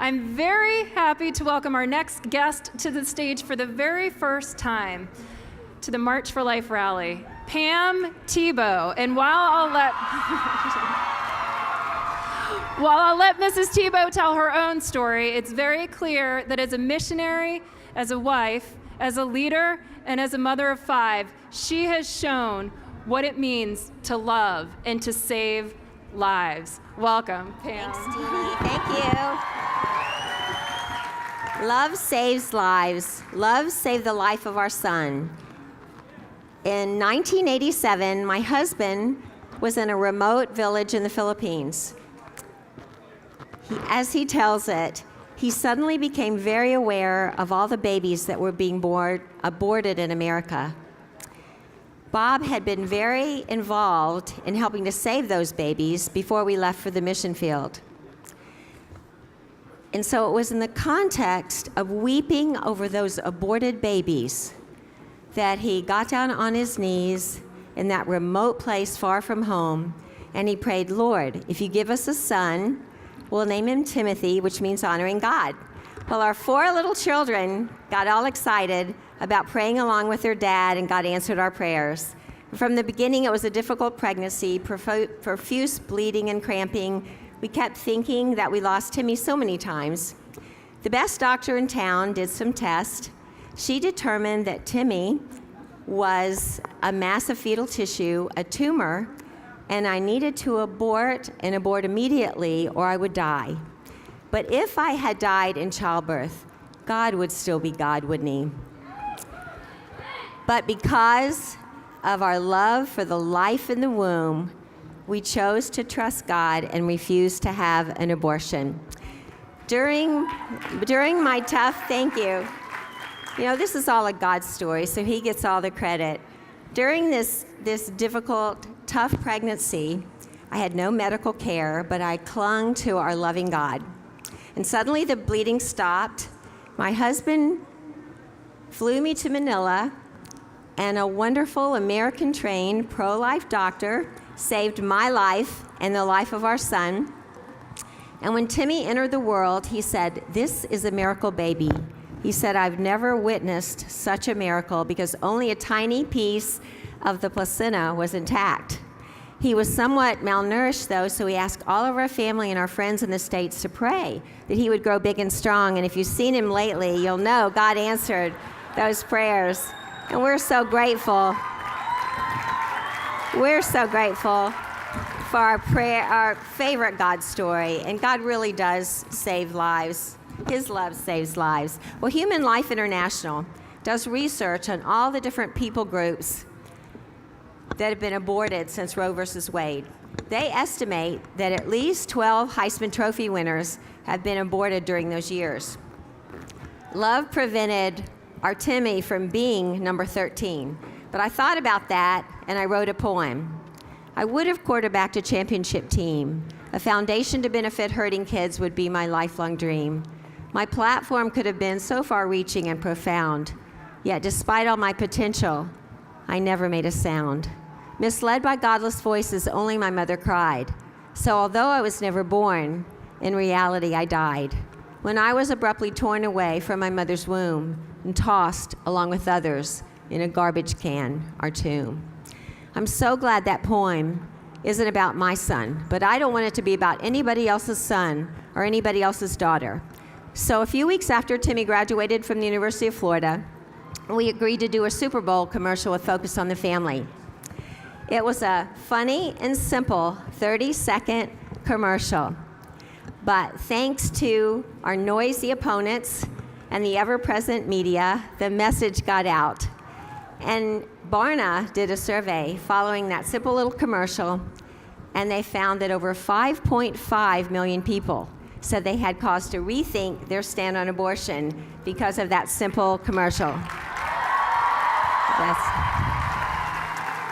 I'm very happy to welcome our next guest to the stage for the very first time to the March for Life rally, Pam Tebow. And while I'll let Mrs. Tebow tell her own story, it's very clear that as a missionary, as a wife, as a leader, and as a mother of 5, she has shown what it means to love and to save lives. Welcome, Pam. Thanks, Stevie. Thank you. Love saves lives. Love saved the life of our son. In 1987, my husband was in a remote village in the Philippines. As he tells it, he suddenly became very aware of all the babies that were being aborted in America. Bob had been very involved in helping to save those babies before we left for the mission field. And so it was in the context of weeping over those aborted babies that he got down on his knees in that remote place far from home, and he prayed, Lord, if you give us a son, we'll name him Timothy, which means honoring God. Well, our 4 little children got all excited about praying along with their dad, and God answered our prayers. From the beginning, it was a difficult pregnancy, profuse bleeding and cramping. We kept thinking that we lost Timmy so many times. The best doctor in town did some tests. She determined that Timmy was a mass of fetal tissue, a tumor, and I needed to abort and abort immediately or I would die. But if I had died in childbirth, God would still be God, wouldn't he? But because of our love for the life in the womb, we chose to trust God and refuse to have an abortion. During my tough, thank you. You know, this is all a God story, so he gets all the credit. During this difficult, tough pregnancy, I had no medical care, but I clung to our loving God. And suddenly the bleeding stopped. My husband flew me to Manila, and a wonderful American-trained pro-life doctor saved my life and the life of our son. And when Timmy entered the world, he said, "This is a miracle baby." He said, "I've never witnessed such a miracle because only a tiny piece of the placenta was intact." He was somewhat malnourished, though, so we asked all of our family and our friends in the States to pray that he would grow big and strong. And if you've seen him lately, you'll know God answered those prayers. And we're so grateful. We're so grateful for our favorite God story. And God really does save lives. His love saves lives. Well, Human Life International does research on all the different people groups that have been aborted since Roe versus Wade. They estimate that at least 12 Heisman Trophy winners have been aborted during those years. Love prevented our Timmy from being number 13. But I thought about that, and I wrote a poem. I would have quarterbacked a championship team. A foundation to benefit hurting kids would be my lifelong dream. My platform could have been so far-reaching and profound. Yet despite all my potential, I never made a sound. Misled by godless voices, only my mother cried. So although I was never born, in reality I died. When I was abruptly torn away from my mother's womb and tossed, along with others, in a garbage can, our tomb. I'm so glad that poem isn't about my son, but I don't want it to be about anybody else's son or anybody else's daughter. So a few weeks after Timmy graduated from the University of Florida, we agreed to do a Super Bowl commercial with Focus on the Family. It was a funny and simple 30-second commercial. But thanks to our noisy opponents and the ever-present media, the message got out. And Barna did a survey following that simple little commercial, and they found that over 5.5 million people said they had cause to rethink their stand on abortion because of that simple commercial.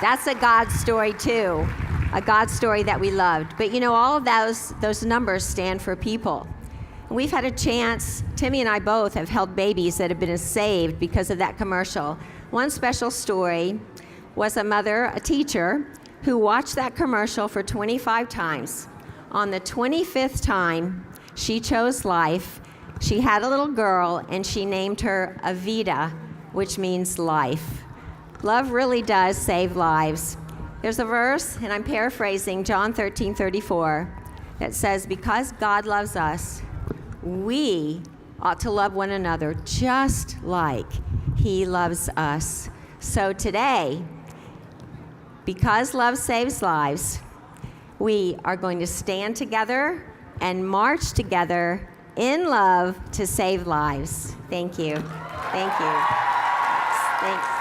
That's a God story too, a God story that we loved. But you know, all of those numbers stand for people. We've had a chance, Timmy and I both have held babies that have been saved because of that commercial. One special story was a mother, a teacher, who watched that commercial for 25 times. On the 25th time, She chose life. She had a little girl, and she named her Avita, which means life. Love really does save lives. There's a verse, and I'm paraphrasing, John 13:34, that says, because God loves us, we ought to love one another just like he loves us. So today, because love saves lives, we are going to stand together and march together in love to save lives. Thank you. Thank you. Thanks.